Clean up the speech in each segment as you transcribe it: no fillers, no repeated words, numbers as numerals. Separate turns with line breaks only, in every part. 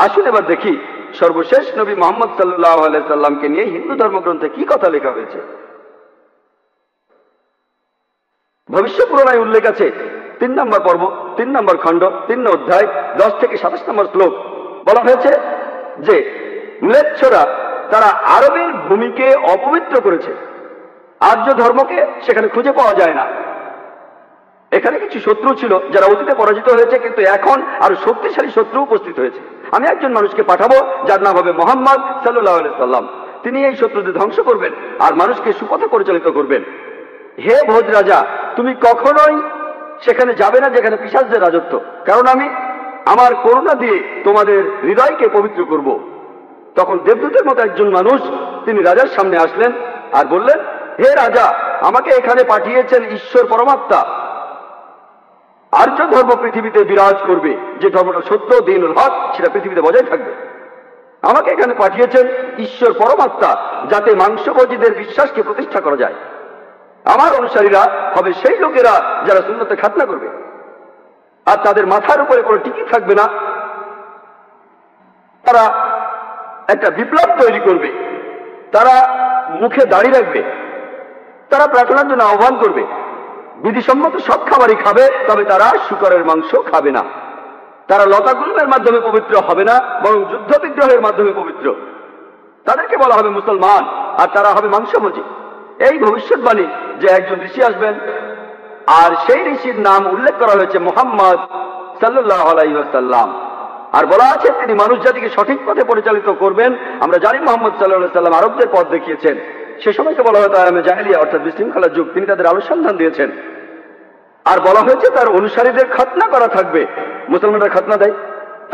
আসুন এবার দেখি সর্বশেষ নবী মুহাম্মদ সাল্লাল্লাহু আলাইহি সাল্লামকে নিয়ে হিন্দু ধর্মগ্রন্থে কি কথা লেখা হয়েছে। ভবিষ্য পুরাণায় উল্লেখ আছে 3 নম্বর পর্ব, 3 নম্বর খণ্ড, 3 অধ্যায়, 10 থেকে 27 নম্বর শ্লোক। বলা হয়েছে যে ম্লেচ্ছরা তারা আরবের ভূমিকে অপবিত্র করেছে, আর্য ধর্মকে সেখানে খুঁজে পাওয়া যায় না। এখানে কিছু শত্রু ছিল যারা অতীতে পরাজিত হয়েছে, কিন্তু এখন আরো শক্তিশালী শত্রু উপস্থিত হয়েছে। আমি একজন মানুষকে পাঠাবো যার নাম হবে মুহাম্মদ সাল্লাল্লাহু আলাইহি সাল্লাম। তিনি এই শত্রুদের ধ্বংস করবেন আর মানুষকে সুপথে পরিচালিত করবেন। হে ভোজ রাজা, তুমি কখনোই সেখানে যাবে না যেখানে পিশাচদের রাজত্ব, কারণ আমি আমার করুণা দিয়ে তোমাদের হৃদয়কে পবিত্র করব। তখন দেবদূতের মতো একজন মানুষ তিনি রাজার সামনে আসলেন আর বললেন, হে রাজা, আমাকে এখানে পাঠিয়েছেন ঈশ্বর পরমাত্মা। আর্য ধর্ম পৃথিবীতে বিরাজ করবে, যে ধর্মটা সত্য দ্বীনুল হক সেটা পৃথিবীতে বজায় থাকবে। আমাকে এখানে পাঠিয়েছেন ঈশ্বর পরমাত্মা, যাতে মাংসভোজীদের বিশ্বাসকে প্রতিষ্ঠা করা যায়। আমার অনুসারীরা হবে সেই লোকেরা যারা সুন্নতে খাতনা করবে, আর তাদের মাথার উপরে কোনো টিকি থাকবে না। তারা একটা বিপ্লব তৈরি করবে, তারা মুখে দাড়ি রাখবে, তারা প্রার্থনার জন্য আহ্বান করবে, বিধিসম্মত সব খাবারই খাবে, তবে তারা শূকরের মাংস খাবে না। তারা লতাগুল্মের মাধ্যমে পবিত্র হবে না, বরং যুদ্ধ বিগ্রহের মাধ্যমে পবিত্র। তাদেরকে বলা হবে মুসলমান, আর তারা হবে মাংসভোজী। এই ভবিষ্যৎবাণী যে একজন ঋষি আসবেন, আর সেই ঋষির নাম উল্লেখ করা হয়েছে মুহাম্মদ সাল্লাল্লাহু আলাইহি ওয়াসাল্লাম। আর বলা আছে তিনি মানুষ জাতিকে সঠিক পথে পরিচালিত করবেন। আমরা জানি মুহাম্মদ সাল্লাল্লাহু আলাইহি ওয়াসাল্লাম আরবদের পথ দেখিয়েছেন। সে সময়কে বলা হয় আয়ামে জাহেলিয়া, অর্থাৎ বিশৃঙ্খলার যুগ। তিনি তাদের আলো সন্ধান দিয়েছেন। আর বলা হয়েছে তার অনুসারীদের খাতনা করা থাকবে। মুসলমানরা খাতনা দেয়,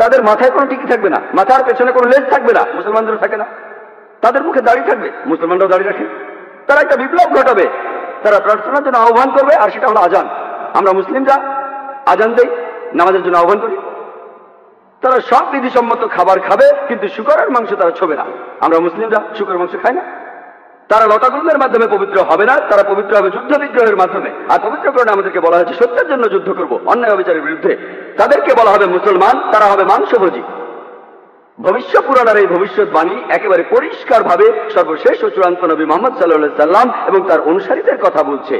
তাদের মাথায় কোনো টিকি থাকবে না, মাথার পেছনে কোনো লেজ থাকবে না, মুসলমানদের থাকে না। তাদের মুখে দাড়ি থাকবে, মুসলমানরাও দাড়ি রাখে। তারা একটা বিপ্লব ঘটাবে, তারা প্রার্থনার জন্য আহ্বান করবে, আর সেটা হলো আজান। আমরা মুসলিমরা আজান দেই, নামাজের জন্য আহ্বান করি। তারা সব বিধিসম্মত খাবার খাবে, কিন্তু শূকরের মাংস তারা ছোবে না। আমরা মুসলিমরা শূকরের মাংস খাই না। তারা লতাগুল্মের মাধ্যমে পবিত্র হবে না, তারা পবিত্র হবে যুদ্ধ বিগ্রহের মাধ্যমে। আর পবিত্রকরণে আমাদেরকে বলা হয়েছে সত্যের জন্য যুদ্ধ করব, অন্যায় অবিচারের বিরুদ্ধে। তাদেরকে বলা হবে মুসলমান, তারা হবে মাংসভোজী। ভবিষ্য পুরাণের এই ভবিষ্যৎবাণী একেবারে পরিষ্কার ভাবে সর্বশেষ ও চূড়ান্ত নবী মুহাম্মদ সাল্লাল্লাহু আলাইহি সাল্লাম এবং তার অনুসারীদের কথা বলছে।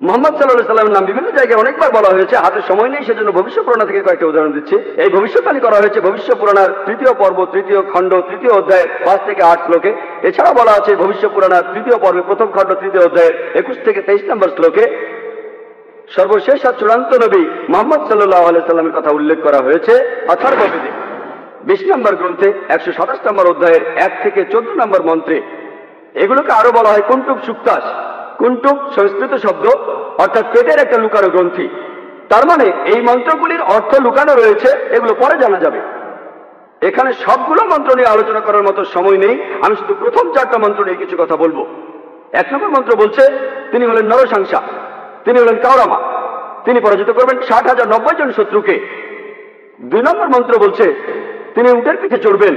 মুহাম্মদ সাল্লাল্লাহু আলাইহি সাল্লামের নাম বিভিন্ন জায়গায় অনেকবার বলা হয়েছে, হাতে সময় নেই, সেজন্য ভবিষ্য পুরাণ থেকে কয়েকটা উদাহরণ দিচ্ছি। এই ভবিষ্যৎবাণী করা হয়েছে ভবিষ্য পুরাণের 3য় পর্ব, 3য় খণ্ড, 3য় অধ্যায় 5 থেকে 8 শ্লোকে। এছাড়া বলা আছে ভবিষ্য পুরাণের 3য় পর্বে 1ম খণ্ড 3য় অধ্যায়ের 21 থেকে 23 নম্বর শ্লোকে। সর্বশেষ আর চূড়ান্ত নবী মুহাম্মদ সাল্লাল্লাহু আলাইহি সাল্লামের কথা উল্লেখ করা হয়েছে অথর্ববেদে 20 নম্বর গ্রন্থে 127 নম্বর অধ্যায়ের 1 থেকে 14 নম্বর মন্ত্রে। এগুলোকে আরো বলা হয় কুন্টুক সুক্তাস। কুন্টুক সংস্কৃত শব্দ, অর্থাৎ পেটের একটা লুকানো গ্রন্থি। তার মানে এই মন্ত্রগুলির অর্থ লুকানো রয়েছে, এগুলো পরে জানা যাবে। এখানে সবগুলো মন্ত্র নিয়ে আলোচনা করার মতো সময় নেই, আমি শুধু প্রথম 4টা মন্ত্র নিয়ে কিছু কথা বলবো। 1 নম্বর মন্ত্র বলছে তিনি হলেন নরসাংসা, তিনি হলেন কাওরামা, তিনি পরাজিত করবেন 60,090 জন শত্রুকে। 2 নম্বর মন্ত্র বলছে তিনি উটের পিঠে চড়বেন।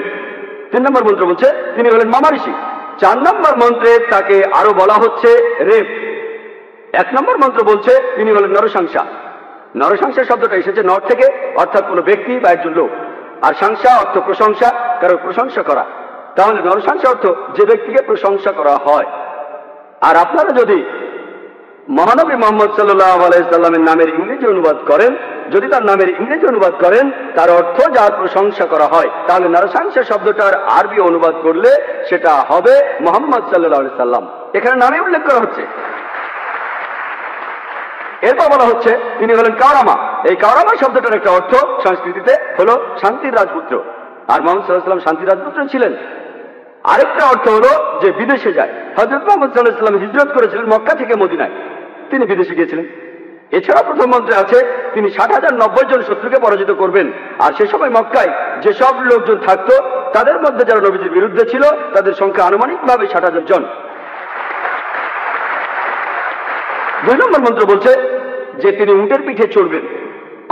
3 নম্বর মন্ত্র বলছে তিনি হলেন মামা ঋষি। 4 নম্বর মন্ত্রে তাকে আরো বলা হচ্ছে রেপ। 1 নম্বর মন্ত্র বলছে তিনি হলেন নরসাংসা। নরসাংসা শব্দটা এসেছে নর থেকে, অর্থাৎ কোনো ব্যক্তি বা একজন লোক। আর সাংসা অর্থ প্রশংসা, কারো প্রশংসা করা। তাহলে নরসাংসা অর্থ যে ব্যক্তিকে প্রশংসা করা হয়। আর আপনারা যদি মহানবী মুহাম্মদ সাল্লাল্লাহু আলাইহি সাল্লামের নামের ইংরেজি অনুবাদ করেন, যদি তার নামের ইংরেজি অনুবাদ করেন তার অর্থ যার প্রশংসা করা হয়, তাহলে নরসাংসা শব্দটার আরবি অনুবাদ করলে সেটা হবে মুহাম্মদ সাল্লাল্লাহু আলাইহি সাল্লাম। এখানে নামে উল্লেখ করা হচ্ছে। এরপর বলা হচ্ছে তিনি হলেন কাওরামা। এই কাওরামা শব্দটার একটা অর্থ সংস্কৃতিতে হলো শান্তির রাজপুত্র। আর মুহাম্মদ সাল্লাল্লাহু আলাইহি সাল্লাম শান্তির রাজপুত্র ছিলেন। আরেকটা অর্থ হলো যে বিদেশে যায়। হযরত মুহাম্মদ সাল্লাল্লাহু আলাইহি সাল্লাম হিজরত করেছিলেন মক্কা থেকে মদিনায়, তিনি বিদেশে গিয়েছিলেন। এছাড়া প্রথম মন্ত্রে আছে তিনি 60,090 জন শত্রুকে পরাজিত করবেন। আর সে সময় মক্কায় যেসব লোকজন থাকতো তাদের মধ্যে যারা নবীজির বিরুদ্ধে ছিল তাদের সংখ্যা আনুমানিকভাবে 60,000 জন। 2 নম্বর মন্ত্র বলছে যে তিনি উটের পিঠে চড়বেন।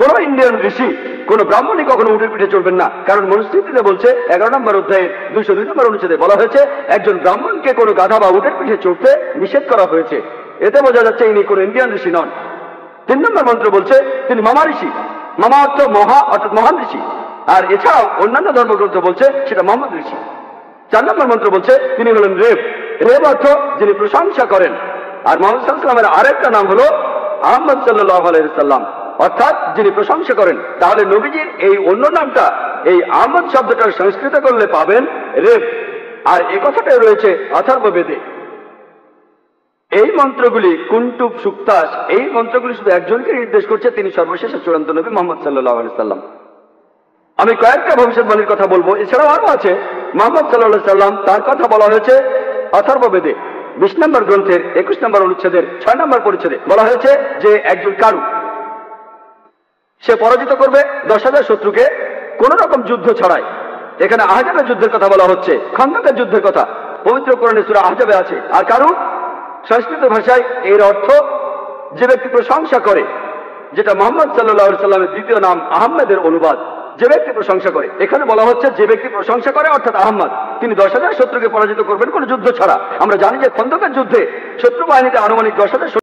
কোন ইন্ডিয়ান ঋষি, কোন ব্রাহ্মণই কখনো উটের পিঠে চড়বেন না, কারণ মনুস্মৃতিতে বলছে 11 নম্বর অধ্যায়ে 202 নম্বর অনুচ্ছেদে বলা হয়েছে একজন ব্রাহ্মণকে কোনো গাধা বা উটের পিঠে চড়তে নিষেধ করা হয়েছে। এতে বোঝা যাচ্ছে ইনি কোন ইন্ডিয়ান ঋষি নন। 3 নম্বর মন্ত্র বলছে তিনি মামা ঋষি। মামা অর্থ মহা, অর্থাৎ মহান ঋষি। আর এছাড়াও অন্যান্য ধর্মগ্রন্থ বলছে সেটা মোহাম্মদ ঋষি। 4 নম্বর মন্ত্র বলছে তিনি হলেন রেব। রেব অর্থ যিনি প্রশংসা করেন। আর মোহাম্মদ সাল্লাল্লাহু আলাইহি ওয়াসাল্লামের আরেকটা নাম হলো আহমদ সাল্লাল্লাহু আলাইহি ওয়াসাল্লাম, অর্থাৎ যিনি প্রশংসা করেন। তাহলে নবীজির এই অন্য নামটা এই আহমদ শব্দটার সংস্কৃত করলে পাবেন রেব। আর এই কথাটাই রয়েছে অথর্ববেদে। এই মন্ত্রগুলি কুন্টুব সুক্তাস, এই মন্ত্রগুলি শুধু একজনকে নির্দেশ করছে, তিনি সর্বশেষ চূড়ান্ত নবী মোহাম্মদ সাল্লাল্লাহু আলাইহি ওয়াসাল্লাম। আমি কয়েকটা ভবিষ্যৎবাণীর কথা বলবো, এছাড়াও আরো আছে। মোহাম্মদ সাল্লাল্লাহু আলাইহি ওয়াসাল্লাম তার কথা বলা হয়েছে অথর্ববেদে 20 নম্বর গ্রন্থের 21 নম্বর অনুচ্ছেদের 6 নম্বর পরিচ্ছেদে বলা হয়েছে যে একজন কারু, সে পরাজিত করবে 10,000 শত্রুকে কোন রকম যুদ্ধ ছাড়াই। এখানে আহজাবের যুদ্ধের কথা বলা হচ্ছে, খন্দকের যুদ্ধের কথা পবিত্র কোরআনে সূরা আহজাবে আছে। আর কারু সংস্কৃত ভাষায় এর অর্থ যে ব্যক্তি প্রশংসা করে, যেটা মোহাম্মদ সাল্লাল্লাহু আলাইহি ওয়াসাল্লামের দ্বিতীয় নাম আহমেদের অনুবাদ। যে ব্যক্তি প্রশংসা করে, এখানে বলা হচ্ছে যে ব্যক্তি প্রশংসা করে অর্থাৎ আহমদ, তিনি 10,000 শত্রুকে পরাজিত করবেন কোন যুদ্ধ ছাড়া। আমরা জানি যে খন্দকের যুদ্ধে শত্রু বাহিনীতে আনুমানিক 10,000